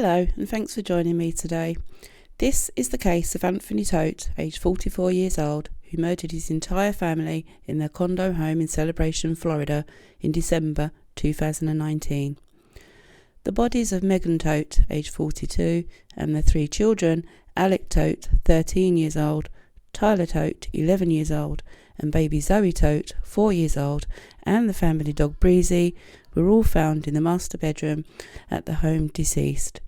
Hello and thanks for joining me today. This is the case of Anthony Tote, aged 44 years old, who murdered his entire family in their condo home in Celebration, Florida in December 2019. The bodies of Megan Tote, aged 42, and their three children, Alec Tote, 13 years old, Tyler Tote, 11 years old, and baby Zoe Tote, 4 years old, and the family dog Breezy, were all found in the master bedroom at the home deceased.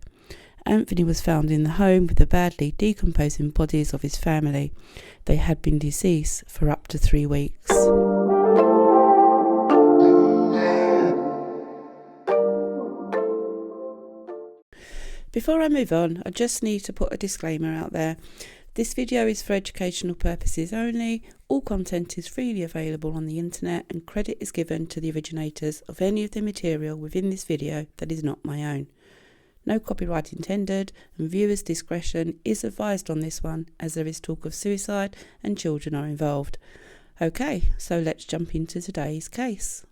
Anthony was found in the home with the badly decomposing bodies of his family. They had been deceased for up to 3 weeks. Before I move on, I just need to put a disclaimer out there. This video is for educational purposes only. All content is freely available on the internet and credit is given to the originators of any of the material within this video that is not my own. No copyright intended and viewers' discretion is advised on this one as there is talk of suicide and children are involved. Okay, so let's jump into today's case.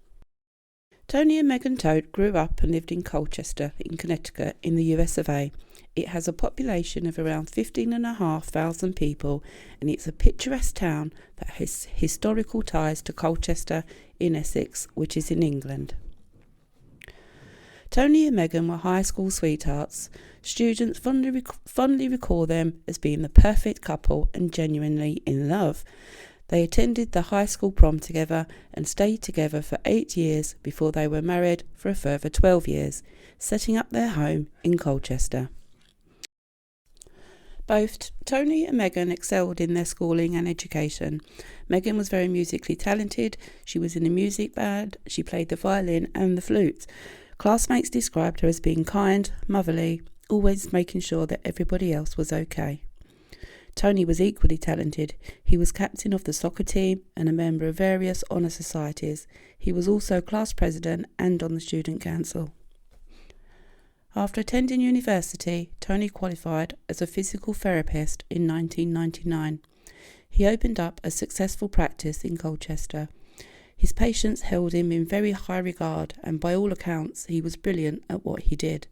Tony and Megan Tote grew up and lived in Colchester in Connecticut in the US of A. It has a population of around 15,500 people and it's a picturesque town that has historical ties to Colchester in Essex, which is in England. Tony and Megan were high school sweethearts. Students fondly recall them as being the perfect couple and genuinely in love. They attended the high school prom together and stayed together for 8 years before they were married for a further 12 years, setting up their home in Colchester. Both Tony and Megan excelled in their schooling and education. Megan was very musically talented. She was in a music band. She played the violin and the flute. Classmates described her as being kind, motherly, always making sure that everybody else was okay. Tony was equally talented. He was captain of the soccer team and a member of various honour societies. He was also class president and on the student council. After attending university, Tony qualified as a physical therapist in 1999. He opened up a successful practice in Colchester. His patients held him in very high regard and by all accounts he was brilliant at what he did.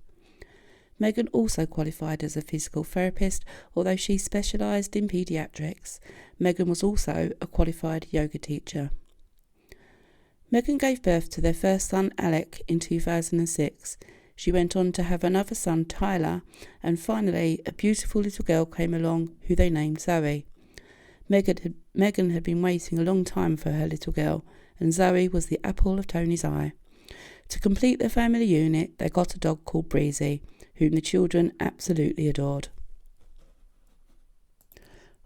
Megan also qualified as a physical therapist, although she specialised in paediatrics. Megan was also a qualified yoga teacher. Megan gave birth to their first son Alec in 2006. She went on to have another son Tyler, and finally a beautiful little girl came along who they named Zoe. Megan had been waiting a long time for her little girl, and Zoe was the apple of Tony's eye. To complete their family unit, they got a dog called Breezy, whom the children absolutely adored.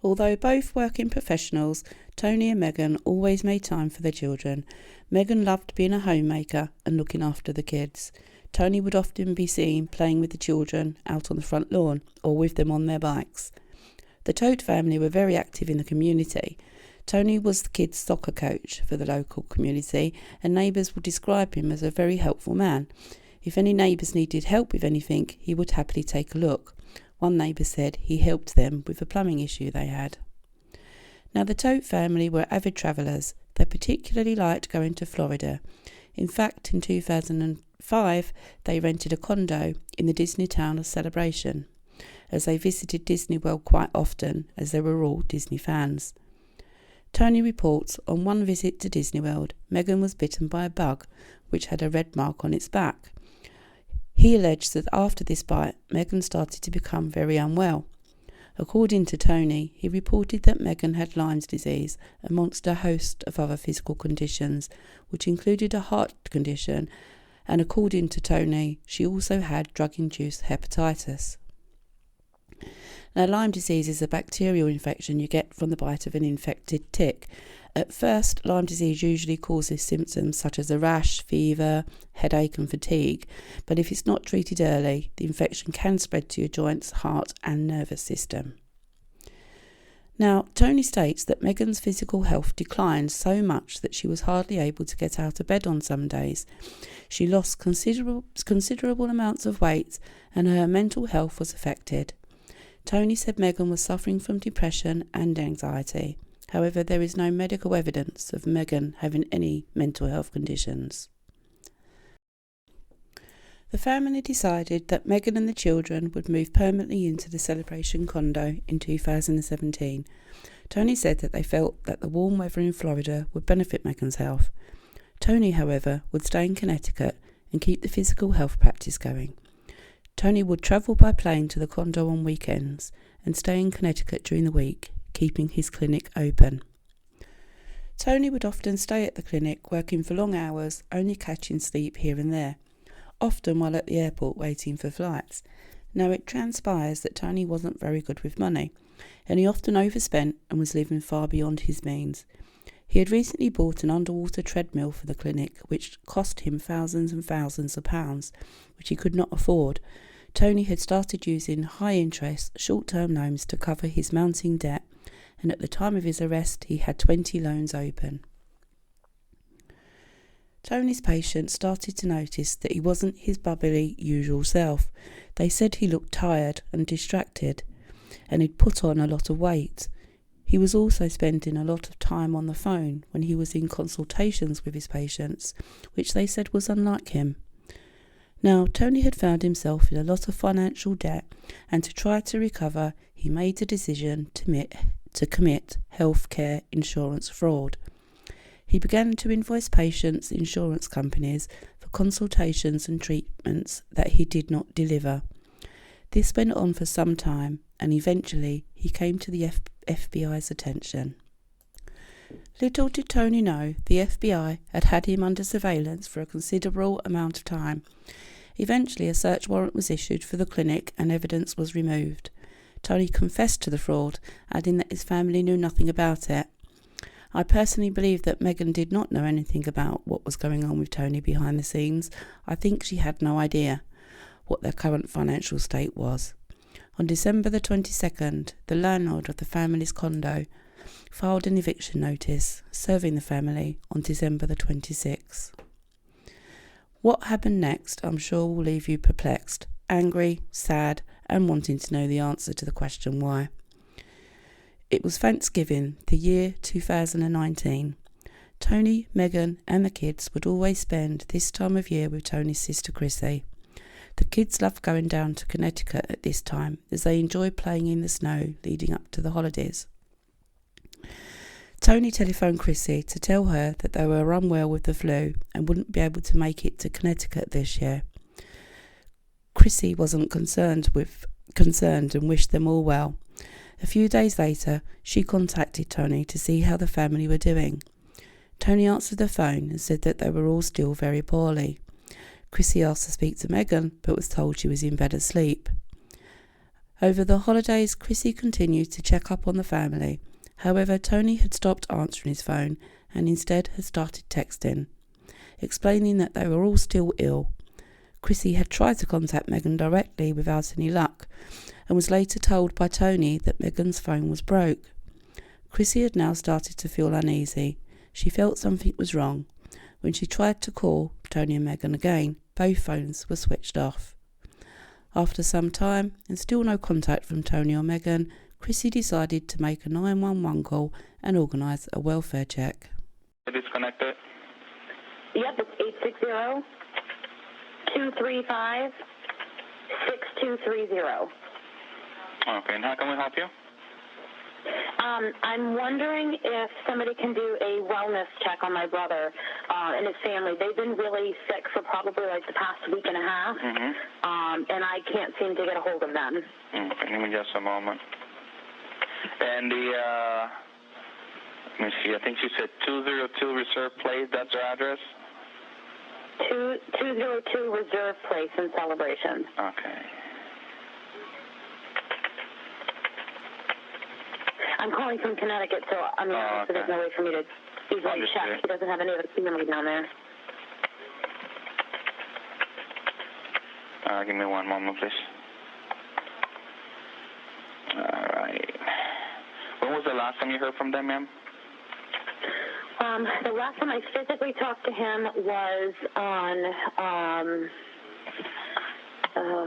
Although both working professionals, Tony and Megan always made time for their children. Megan loved being a homemaker and looking after the kids. Tony would often be seen playing with the children out on the front lawn or with them on their bikes. The Tote family were very active in the community. Tony was the kids' soccer coach for the local community and neighbours would describe him as a very helpful man. If any neighbours needed help with anything, he would happily take a look. One neighbour said he helped them with a plumbing issue they had. Now the Tote family were avid travellers. They particularly liked going to Florida. In fact, in 2005, they rented a condo in the Disney town of Celebration, as they visited Disney World quite often, as they were all Disney fans. Tony reports on one visit to Disney World, Megan was bitten by a bug, which had a red mark on its back. He alleged that after this bite, Megan started to become very unwell. According to Tony, he reported that Megan had Lyme's disease, amongst a host of other physical conditions, which included a heart condition, and according to Tony, she also had drug-induced hepatitis. Now, Lyme disease is a bacterial infection you get from the bite of an infected tick. At first, Lyme disease usually causes symptoms such as a rash, fever, headache and fatigue, but if it's not treated early, the infection can spread to your joints, heart and nervous system. Now, Tony states that Megan's physical health declined so much that she was hardly able to get out of bed on some days. She lost considerable amounts of weight and her mental health was affected. Tony said Megan was suffering from depression and anxiety. However, there is no medical evidence of Megan having any mental health conditions. The family decided that Megan and the children would move permanently into the Celebration condo in 2017. Tony said that they felt that the warm weather in Florida would benefit Megan's health. Tony, however, would stay in Connecticut and keep the physical health practice going. Tony would travel by plane to the condo on weekends and stay in Connecticut during the week, keeping his clinic open. Tony would often stay at the clinic, working for long hours, only catching sleep here and there, often while at the airport waiting for flights. Now it transpires that Tony wasn't very good with money, and he often overspent and was living far beyond his means. He had recently bought an underwater treadmill for the clinic, which cost him thousands and thousands of pounds, which he could not afford. Tony had started using high-interest, short-term loans to cover his mounting debt, and at the time of his arrest he had 20 loans open. Tony's patients started to notice that he wasn't his bubbly usual self. They said he looked tired and distracted, and he'd put on a lot of weight. He was also spending a lot of time on the phone when he was in consultations with his patients, which they said was unlike him. Now, Tony had found himself in a lot of financial debt, and to try to recover, he made the decision to commit healthcare insurance fraud. He began to invoice patients' insurance companies for consultations and treatments that he did not deliver. This went on for some time, and eventually he came to the FBI's attention. Little did Tony know the FBI had him under surveillance for a considerable amount of time. Eventually a search warrant was issued for the clinic and evidence was removed. Tony confessed to the fraud, adding that his family knew nothing about it. I personally believe that Megan did not know anything about what was going on with Tony behind the scenes. I think she had no idea what their current financial state was. On December the 22nd, the landlord of the family's condo filed an eviction notice, serving the family on December the 26th. What happened next, I'm sure, will leave you perplexed, angry, sad, and wanting to know the answer to the question why. It was Thanksgiving, the year 2019. Tony, Megan, and the kids would always spend this time of year with Tony's sister Chrissy. The kids loved going down to Connecticut at this time, as they enjoyed playing in the snow leading up to the holidays. Tony telephoned Chrissy to tell her that they were unwell with the flu and wouldn't be able to make it to Connecticut this year. Chrissy wasn't concerned and wished them all well. A few days later, she contacted Tony to see how the family were doing. Tony answered the phone and said that they were all still very poorly. Chrissy asked to speak to Megan, but was told she was in bed asleep. Over the holidays, Chrissy continued to check up on the family. However, Tony had stopped answering his phone and instead had started texting, explaining that they were all still ill. Chrissy had tried to contact Megan directly without any luck, and was later told by Tony that Megan's phone was broke. Chrissy had now started to feel uneasy. She felt something was wrong. When she tried to call Tony and Megan again, both phones were switched off. After some time, and still no contact from Tony or Megan, Chrissy decided to make a 911 call and organise a welfare check. Disconnected? Yep, it's 860-235-6230. Okay, and how can we help you? I'm wondering if somebody can do a wellness check on my brother and his family. They've been really sick for probably like the past week and a half, and I can't seem to get a hold of them. Okay, give me just a moment. And let me see, I think she said 202 Reserve Place, that's her address? 202 Reserve Place in Celebration. Okay. I'm calling from Connecticut, so obviously there's no way for me to easily check. He doesn't have any other family down there. Give me one moment, please. All right. When was the last time you heard from them, ma'am? The last time I physically talked to him was on,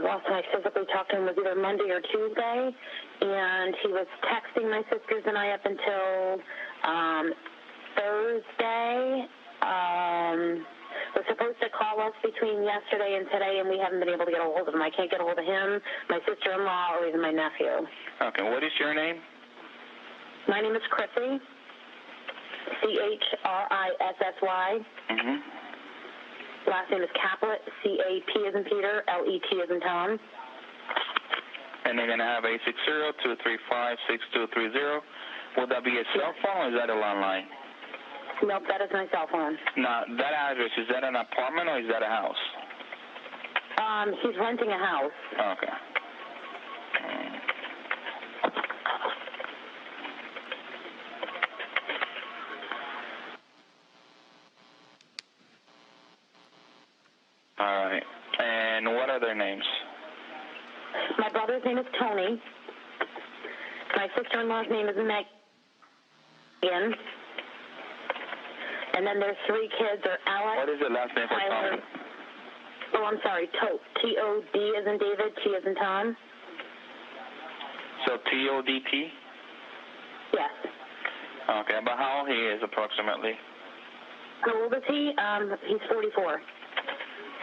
last time I physically talked to him was either Monday or Tuesday, and he was texting my sisters and I up until Thursday. was supposed to call us between yesterday and today, and we haven't been able to get a hold of him. I can't get a hold of him, my sister-in-law, or even my nephew. Okay, what is your name? My name is Chrissy, Chrissy. Mm-hmm. Last name is Caplet, C-A-P as in Peter, L-E-T as in Tom. And they're going to have a 60235-6230. Will that be a cell phone or is that a landline? Nope, that is my cell phone. Now, that address, is that an apartment or is that a house? He's renting a house. Okay. All right. And what are their names? My brother's name is Tony. My sister-in-law's name is Megan. And then there's 3 kids. They're Alec. What is the last name for Tyler. Tony? Oh, I'm sorry. Tote. T-O-D as in David, T as in Tom. So T-O-D-T? Yes. Okay, but how old he is approximately? How old is he? He's 44.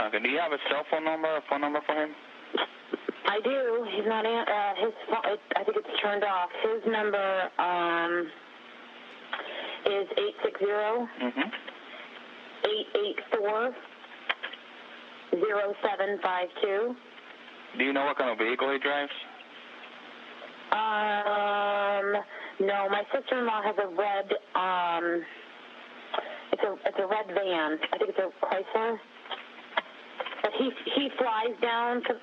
Okay, do you have a cell phone number or phone number for him? I do. He's not, his phone, I think it's turned off. His number, is 860-884-0752. Do you know what kind of vehicle he drives? No, my sister-in-law has a red, it's a red van. I think it's a Chrysler. But he flies down, cause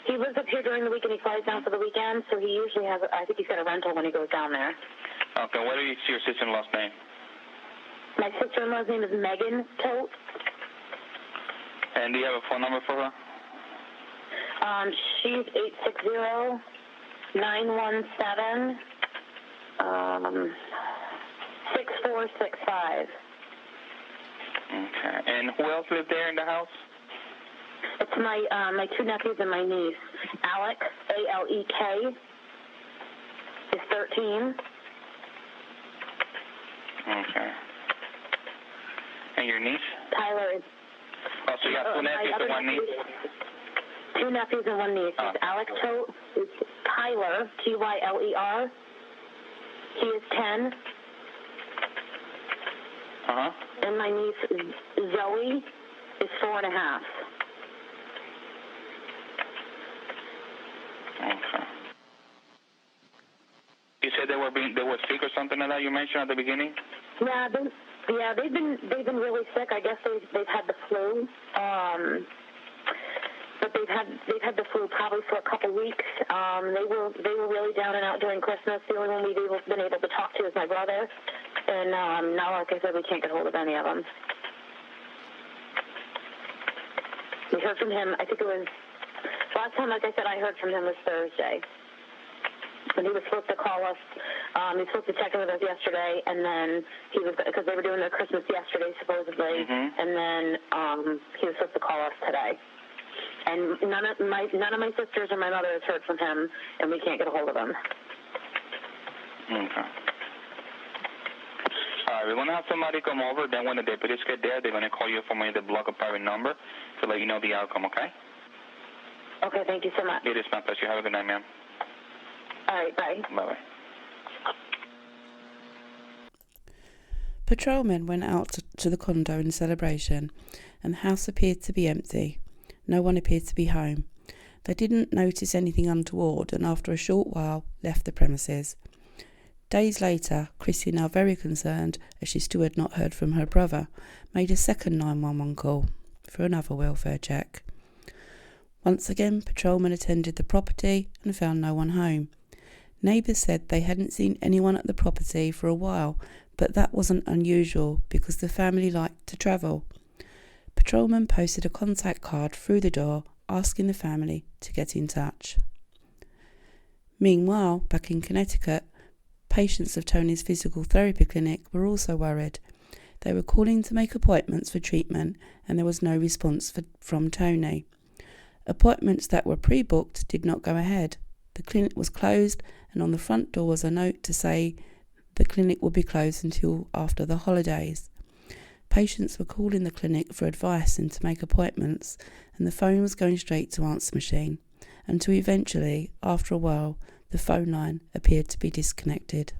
he lives up here during the week and he flies down for the weekend, so he usually has, I think he's got a rental when he goes down there. Okay, what is your sister-in-law's name? My sister-in-law's name is Megan Tote. And do you have a phone number for her? She's 860-917-6465. Okay, and who else lives there in the house? It's my 2 nephews and my niece. Alec, A-L-E-K, is 13. Okay. And your niece? Tyler is... Oh, so you got 2 nephews and 1 niece? 2 nephews and 1 niece. It's Alec Tote. It's Tyler, T-Y-L-E-R. He is 10. Uh-huh. And my niece, Zoe, is 4.5. Okay. You said they were sick or something like that you mentioned at the beginning? Yeah, they've been really sick. I guess they've had the flu. But they've had the flu probably for a couple weeks. They were really down and out during Christmas. The only one we've been able to talk to is my brother. And now, like I said, we can't get hold of any of them. We heard from him, I think it was, last time, like I said, I heard from him was Thursday. And he was supposed to call us, he was supposed to check in with us yesterday, and then because they were doing their Christmas yesterday, supposedly, and then he was supposed to call us today. And none of my sisters or my mother has heard from him, and we can't get a hold of him. Okay. All right, we're going to have somebody come over. Then when the deputies get there, they're going to call you from the block of private number to let you know the outcome, okay? Okay, thank you so much. It is my pleasure. Have a good night, ma'am. All right, bye. Bye-bye. Patrolmen went out to the condo in celebration, and the house appeared to be empty. No one appeared to be home. They didn't notice anything untoward, and after a short while left the premises. Days later, Chrissy, now very concerned as she still had not heard from her brother, made a second 911 call for another welfare check. Once again, patrolmen attended the property and found no one home. Neighbours said they hadn't seen anyone at the property for a while, but that wasn't unusual because the family liked to travel. Patrolmen posted a contact card through the door asking the family to get in touch. Meanwhile, back in Connecticut, patients of Tony's physical therapy clinic were also worried. They were calling to make appointments for treatment and there was no response from Tony. Appointments that were pre-booked did not go ahead. The clinic was closed and on the front door was a note to say the clinic will be closed until after the holidays. Patients were calling the clinic for advice and to make appointments, and the phone was going straight to answer machine, until eventually, after a while, the phone line appeared to be disconnected.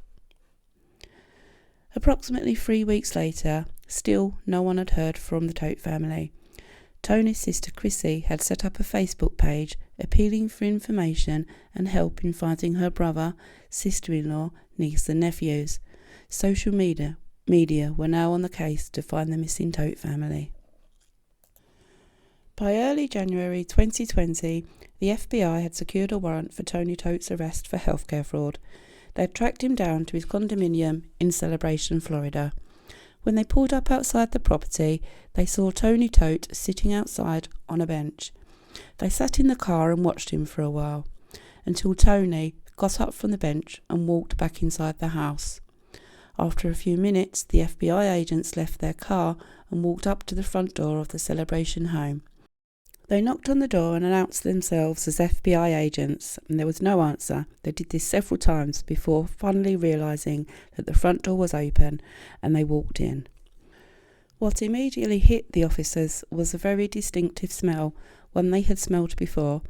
Approximately 3 weeks later, still no one had heard from the Tote family. Tony's sister Chrissy had set up a Facebook page appealing for information and help in finding her brother, sister-in-law, niece and nephews. Social media were now on the case to find the missing Tote family. By early January 2020, the FBI had secured a warrant for Anthony Tote's arrest for healthcare fraud. They had tracked him down to his condominium in Celebration, Florida. When they pulled up outside the property, they saw Anthony Tote sitting outside on a bench. They sat in the car and watched him for a while, until Tony got up from the bench and walked back inside the house. After a few minutes, the FBI agents left their car and walked up to the front door of the Celebration home. They knocked on the door and announced themselves as FBI agents, and there was no answer. They did this several times before finally realising that the front door was open, and they walked in. What immediately hit the officers was a very distinctive smell, one they had smelled before.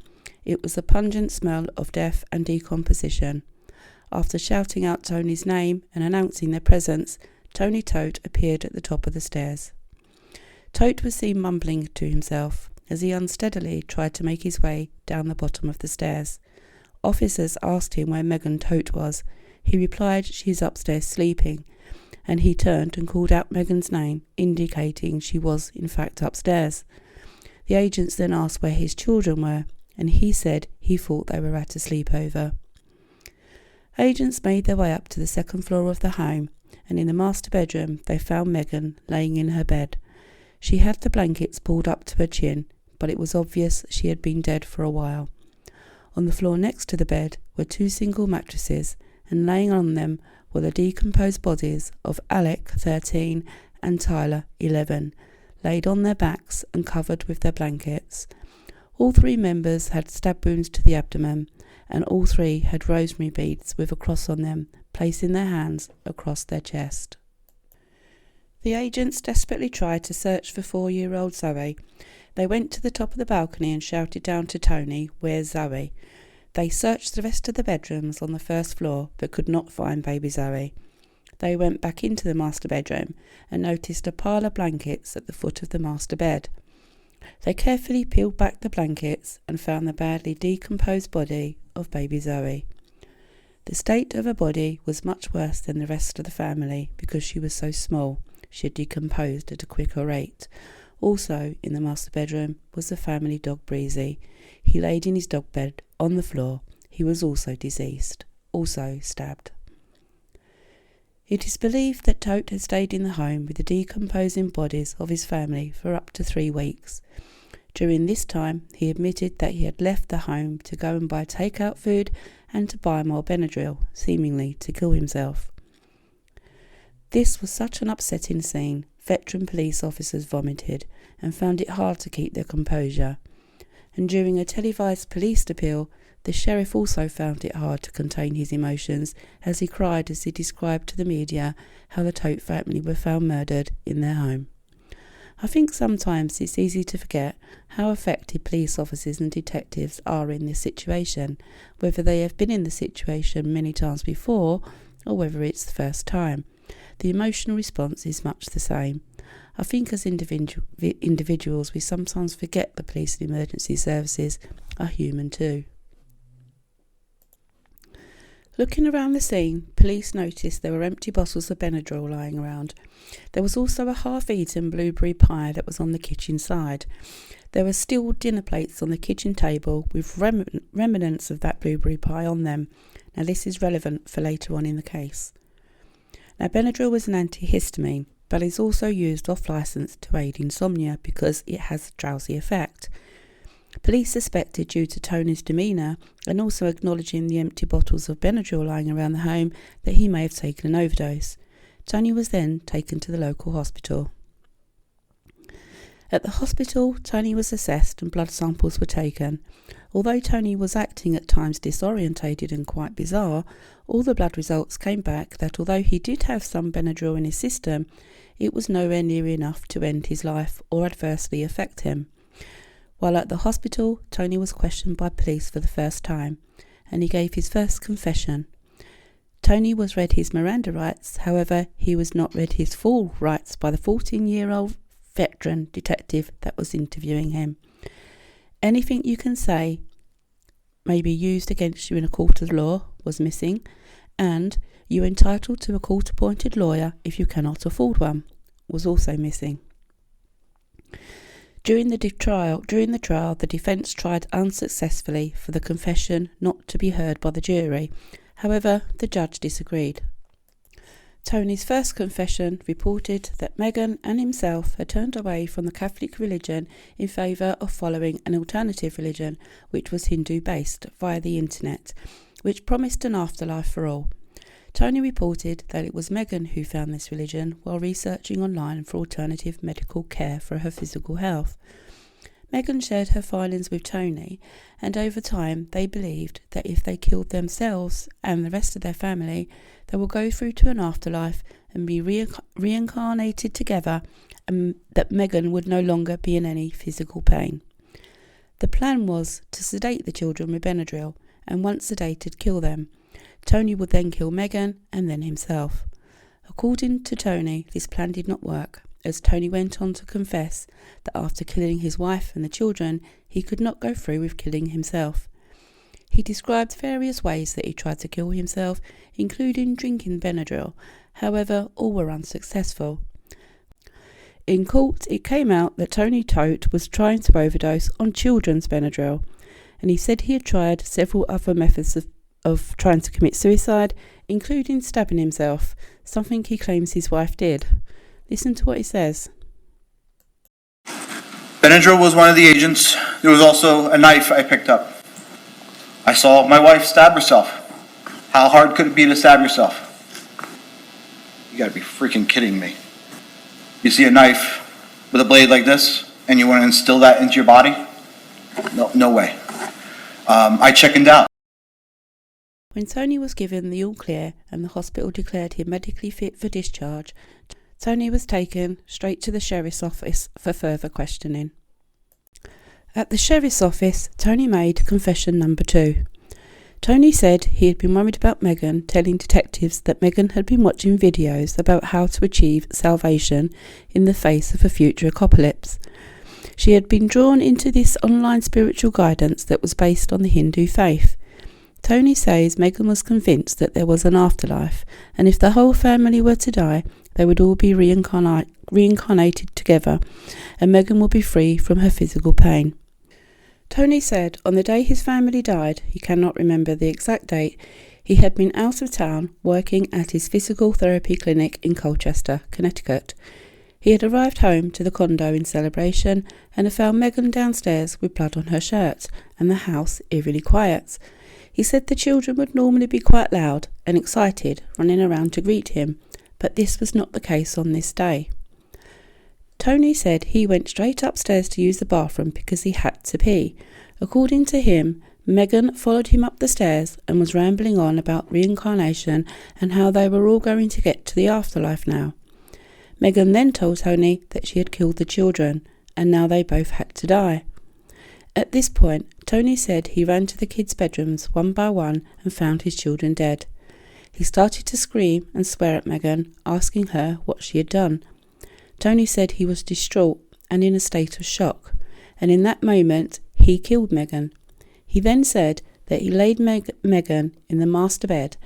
It was a pungent smell of death and decomposition. After shouting out Tony's name and announcing their presence, Anthony Tote appeared at the top of the stairs. Tote was seen mumbling to himself as he unsteadily tried to make his way down the bottom of the stairs. Officers asked him where Megan Tote was. He replied she's upstairs sleeping, and he turned and called out Megan's name, indicating she was in fact upstairs. The agents then asked where his children were, and he said he thought they were at a sleepover. Agents made their way up to the second floor of the home, and in the master bedroom they found Megan laying in her bed. She had the blankets pulled up to her chin, but it was obvious she had been dead for a while. On the floor next to the bed were 2 single mattresses, and laying on them were the decomposed bodies of Alec, 13, and Tyler, 11, laid on their backs and covered with their blankets. All 3 members had stab wounds to the abdomen, and all 3 had rosemary beads with a cross on them, placed in their hands across their chest. The agents desperately tried to search for 4-year-old Zoe. They went to the top of the balcony and shouted down to Tony, "Where's Zoe?" They searched the rest of the bedrooms on the first floor but could not find baby Zoe. They went back into the master bedroom and noticed a pile of blankets at the foot of the master bed. They carefully peeled back the blankets and found the badly decomposed body of baby Zoe. The state of her body was much worse than the rest of the family because she was so small. She had decomposed at a quicker rate. Also in the master bedroom was the family dog Breezy. He laid in his dog bed on the floor. He was also deceased, also stabbed. It is believed that Tote had stayed in the home with the decomposing bodies of his family for up to 3 weeks. During this time, he admitted that he had left the home to go and buy takeout food and to buy more Benadryl, seemingly to kill himself. This was such an upsetting scene. Veteran police officers vomited and found it hard to keep their composure. And during a televised police appeal, the sheriff also found it hard to contain his emotions as he cried as he described to the media how the Tote family were found murdered in their home. I think sometimes it's easy to forget how effective police officers and detectives are in this situation, whether they have been in the situation many times before or whether it's the first time. The emotional response is much the same. I think as individuals we sometimes forget the police and emergency services are human too. Looking around the scene, police noticed there were empty bottles of Benadryl lying around. There was also a half-eaten blueberry pie that was on the kitchen side. There were still dinner plates on the kitchen table with remnants of that blueberry pie on them. Now this is relevant for later on in the case. Now Benadryl was an antihistamine, but is also used off licence to aid insomnia because it has a drowsy effect. Police suspected, due to Tony's demeanour and also acknowledging the empty bottles of Benadryl lying around the home, that he may have taken an overdose. Tony was then taken to the local hospital. At the hospital, Tony was assessed and blood samples were taken. Although Tony was acting at times disorientated and quite bizarre, all the blood results came back that although he did have some Benadryl in his system, it was nowhere near enough to end his life or adversely affect him. While at the hospital, Tony was questioned by police for the first time, and he gave his first confession. Tony was read his Miranda rights, however, he was not read his full rights by the 14-year-old veteran detective that was interviewing him. Anything you can say may be used against you in a court of law was missing, and you are entitled to a court-appointed lawyer if you cannot afford one was also missing. During the trial, the defence tried unsuccessfully for the confession not to be heard by the jury. However, the judge disagreed. Tony's first confession reported that Megan and himself had turned away from the Catholic religion in favour of following an alternative religion, which was Hindu-based, via the internet, which promised an afterlife for all. Tony reported that it was Megan who found this religion while researching online for alternative medical care for her physical health. Megan shared her findings with Tony, and over time they believed that if they killed themselves and the rest of their family, they will go through to an afterlife and be reincarnated together, and that Megan would no longer be in any physical pain. The plan was to sedate the children with Benadryl, and once sedated, kill them. Tony would then kill Megan and then himself. According to Tony, this plan did not work, as Tony went on to confess that after killing his wife and the children, he could not go through with killing himself. He described various ways that he tried to kill himself, including drinking Benadryl. However, all were unsuccessful. In court, it came out that Anthony Tote was trying to overdose on children's Benadryl, and he said he had tried several other methods of trying to commit suicide, including stabbing himself, something he claims his wife did. Listen to what he says. Benadryl was one of the agents. There was also a knife I picked up. I saw my wife stab herself. How hard could it be to stab yourself? You gotta be freaking kidding me. You see a knife with a blade like this, and you want to instill that into your body? No way. I chickened out. When Tony was given the all clear and the hospital declared him medically fit for discharge, Tony was taken straight to the sheriff's office for further questioning. At the sheriff's office, Tony made confession number 2. Tony said he had been worried about Megan, telling detectives that Megan had been watching videos about how to achieve salvation in the face of a future apocalypse. She had been drawn into this online spiritual guidance that was based on the Hindu faith. Tony says Megan was convinced that there was an afterlife, and if the whole family were to die, they would all be reincarnated together, and Megan would be free from her physical pain. Tony said on the day his family died, he cannot remember the exact date, he had been out of town working at his physical therapy clinic in Colchester, Connecticut. He had arrived home to the condo in celebration and had found Megan downstairs with blood on her shirt and the house eerily quiet. He said the children would normally be quite loud and excited, running around to greet him, but this was not the case on this day. Tony said he went straight upstairs to use the bathroom because he had to pee. According to him, Megan followed him up the stairs and was rambling on about reincarnation and how they were all going to get to the afterlife now. Megan then told Tony that she had killed the children, and now they both had to die. At this point, Tony said he ran to the kids' bedrooms one by one and found his children dead. He started to scream and swear at Megan, asking her what she had done. Tony said he was distraught and in a state of shock, and in that moment he killed Megan. He then said that he laid Megan in the master bed.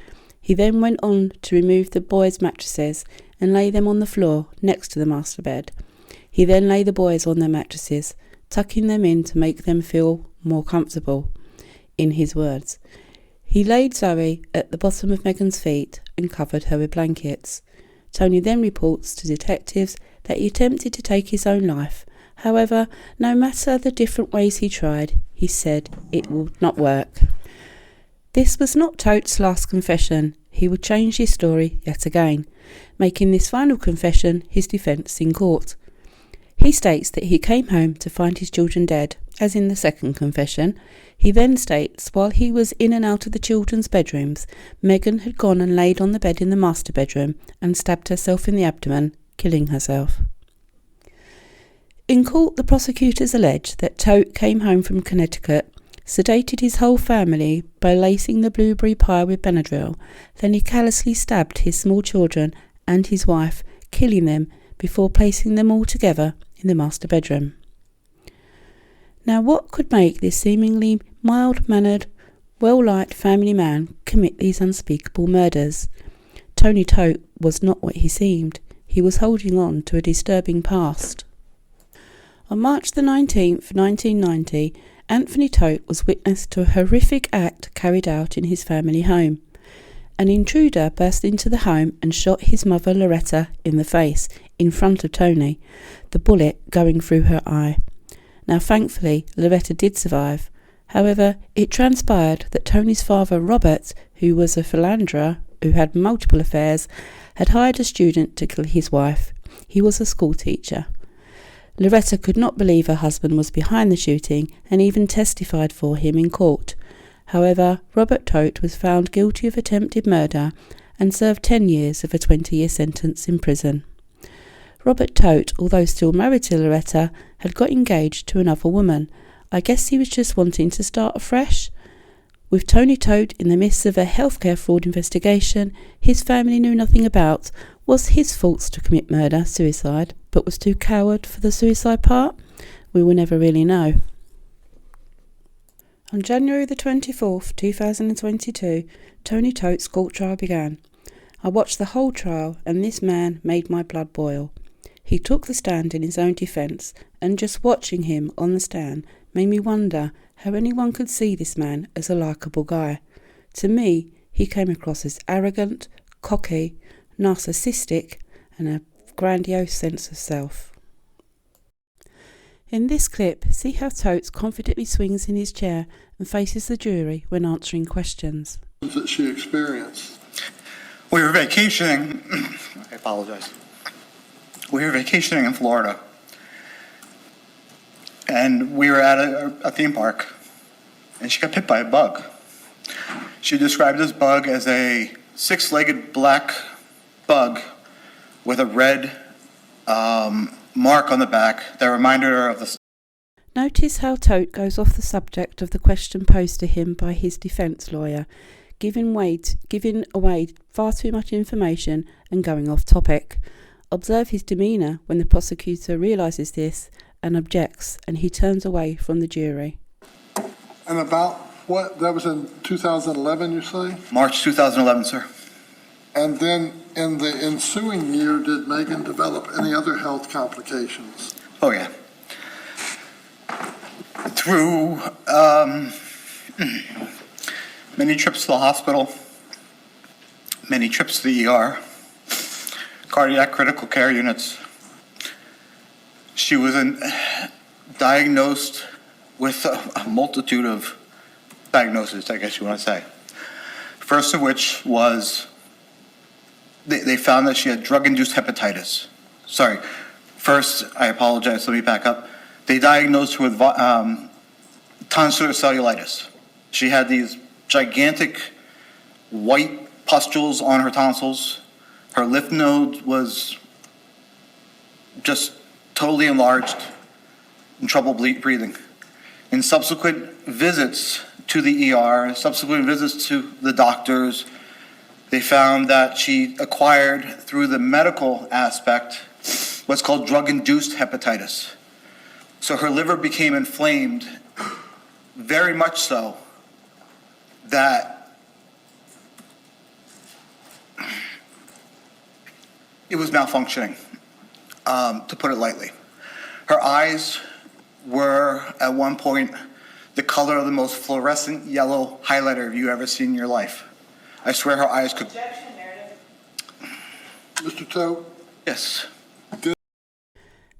He then went on to remove the boys' mattresses and lay them on the floor next to the master bed. He then lay the boys on their mattresses, tucking them in to make them feel more comfortable, in his words. He laid Zoe at the bottom of Megan's feet and covered her with blankets. Tony then reports to detectives that he attempted to take his own life. However, no matter the different ways he tried, he said it would not work. This was not Tote's last confession. He would change his story yet again, making this final confession his defence in court. He states that he came home to find his children dead, as in the second confession. He then states while he was in and out of the children's bedrooms, Megan had gone and laid on the bed in the master bedroom and stabbed herself in the abdomen, killing herself. In court, the prosecutors allege that Tote came home from Connecticut, sedated his whole family by lacing the blueberry pie with Benadryl, then he callously stabbed his small children and his wife, killing them before placing them all together in the master bedroom. Now, what could make this seemingly mild-mannered, well-liked family man commit these unspeakable murders? Anthony Tote was not what he seemed. He was holding on to a disturbing past. On March the 19th, 1990, Anthony Tote was witness to a horrific act carried out in his family home. An intruder burst into the home and shot his mother Loretta in the face in front of Tony, the bullet going through her eye. Now, thankfully, Loretta did survive. However, it transpired that Tony's father, Robert, who was a philanderer who had multiple affairs, had hired a student to kill his wife. He was a school teacher. Loretta could not believe her husband was behind the shooting and even testified for him in court. However, Robert Tote was found guilty of attempted murder and served 10 years of a 20-year sentence in prison. Robert Tote, although still married to Loretta, had got engaged to another woman. I guess he was just wanting to start afresh. With Anthony Tote in the midst of a healthcare fraud investigation his family knew nothing about, was his fault to commit murder, suicide, but was too coward for the suicide part? We will never really know. On January the 24th, 2022, Anthony Tote's court trial began. I watched the whole trial and this man made my blood boil. He took the stand in his own defence, and just watching him on the stand made me wonder how anyone could see this man as a likeable guy. To me, he came across as arrogant, cocky, narcissistic, and a grandiose sense of self. In this clip, see how Tote confidently swings in his chair and faces the jury when answering questions. That she experienced. We were vacationing. I apologize. We were vacationing in Florida. And we were at a theme park. And she got bit by a bug. She described this bug as a 6-legged black bug with a red mark on the back that reminded her of the... Notice how Tote goes off the subject of the question posed to him by his defence lawyer, giving away far too much information and going off topic. Observe his demeanour when the prosecutor realises this and objects, and he turns away from the jury. And about what? That was in 2011, you say? March 2011, sir. And then in the ensuing year, did Megan develop any other health complications? Oh, yeah. Through many trips to the hospital, many trips to the ER, cardiac critical care units. She was diagnosed with a multitude of diagnoses, I guess you want to say. First of which was they found that she had drug-induced hepatitis. Sorry. First, I apologize. Let me back up. They diagnosed her with tonsillar cellulitis. She had these gigantic white pustules on her tonsils. Her lymph node was just totally enlarged, in trouble breathing. In subsequent visits to the ER, subsequent visits to the doctors, they found that she acquired, through the medical aspect, what's called drug-induced hepatitis. So her liver became inflamed, very much so, that it was malfunctioning, to put it lightly. Her eyes were, at one point, the color of the most fluorescent yellow highlighter you ever seen in your life. I swear her eyes could... Mr. Tote? Yes.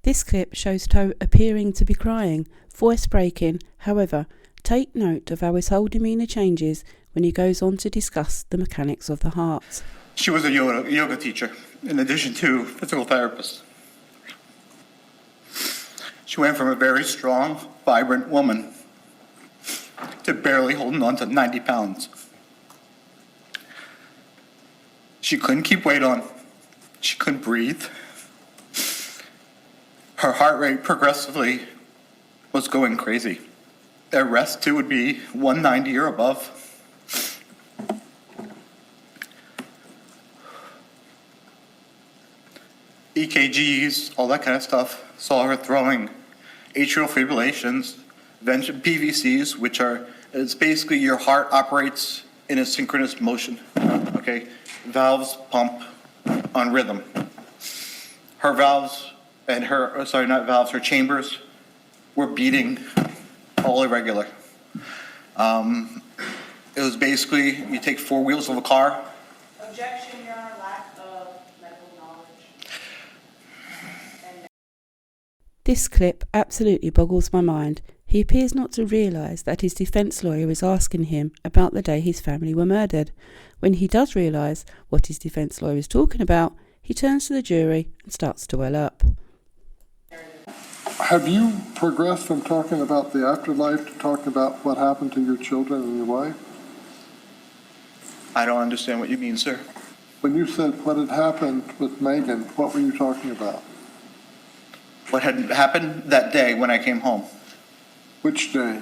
This clip shows Tote appearing to be crying, voice breaking. However, take note of how his whole demeanour changes when he goes on to discuss the mechanics of the heart. She was a yoga teacher, in addition to physical therapist. She went from a very strong, vibrant woman to barely holding on to 90 pounds. She couldn't keep weight on. She couldn't breathe. Her heart rate progressively was going crazy. Their rest too would be 190 or above. EKGs, all that kind of stuff, saw her throwing atrial fibrillations, PVCs, which are, it's basically your heart operates in a synchronous motion, okay? Valves pump on rhythm. Her valves and her, sorry, not valves, her chambers were beating all irregular. It was basically, you take four wheels of a car. Objection, Your Honor, lack of medical knowledge. This clip absolutely boggles my mind. He appears not to realise that his defence lawyer is asking him about the day his family were murdered. When he does realise what his defence lawyer is talking about, he turns to the jury and starts to well up. Have you progressed from talking about the afterlife to talking about what happened to your children and your wife? I don't understand what you mean, sir. When you said what had happened with Megan, what were you talking about? What had happened that day when I came home? Which day?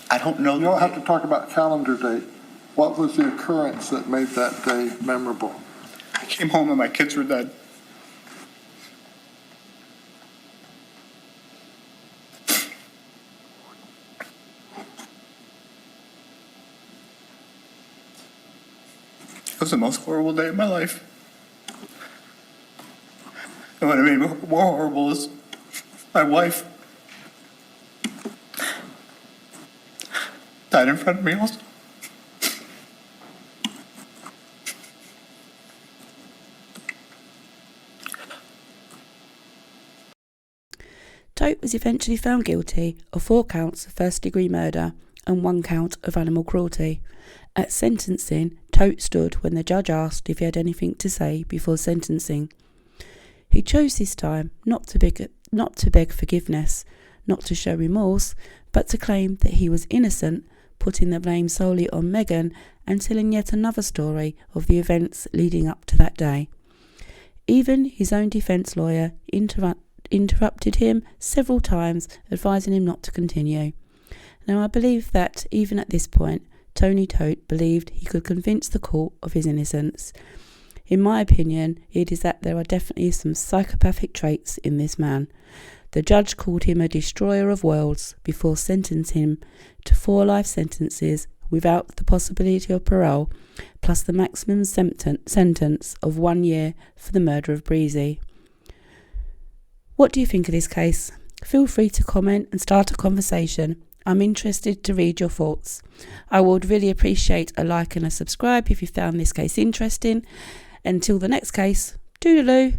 I don't know. You don't have to talk about calendar date. What was the occurrence that made that day memorable? I came home and my kids were dead. It was the most horrible day of my life. And what made me more horrible is my wife died in front of me also. Tote was eventually found guilty of 4 counts of first-degree murder and 1 count of animal cruelty. At sentencing, Tote stood when the judge asked if he had anything to say before sentencing. He chose this time not to beg forgiveness, not to show remorse, but to claim that he was innocent, putting the blame solely on Megan and telling yet another story of the events leading up to that day. Even his own defence lawyer interrupted him several times, advising him not to continue. Now, I believe that even at this point, Anthony Tote believed he could convince the court of his innocence. In my opinion, it is that there are definitely some psychopathic traits in this man. The judge called him a destroyer of worlds before sentencing him to 4 life sentences without the possibility of parole, plus the maximum sentence of 1 year for the murder of Breezy. What do you think of this case? Feel free to comment and start a conversation. I'm interested to read your thoughts. I would really appreciate a like and a subscribe if you found this case interesting. Until the next case, toodaloo.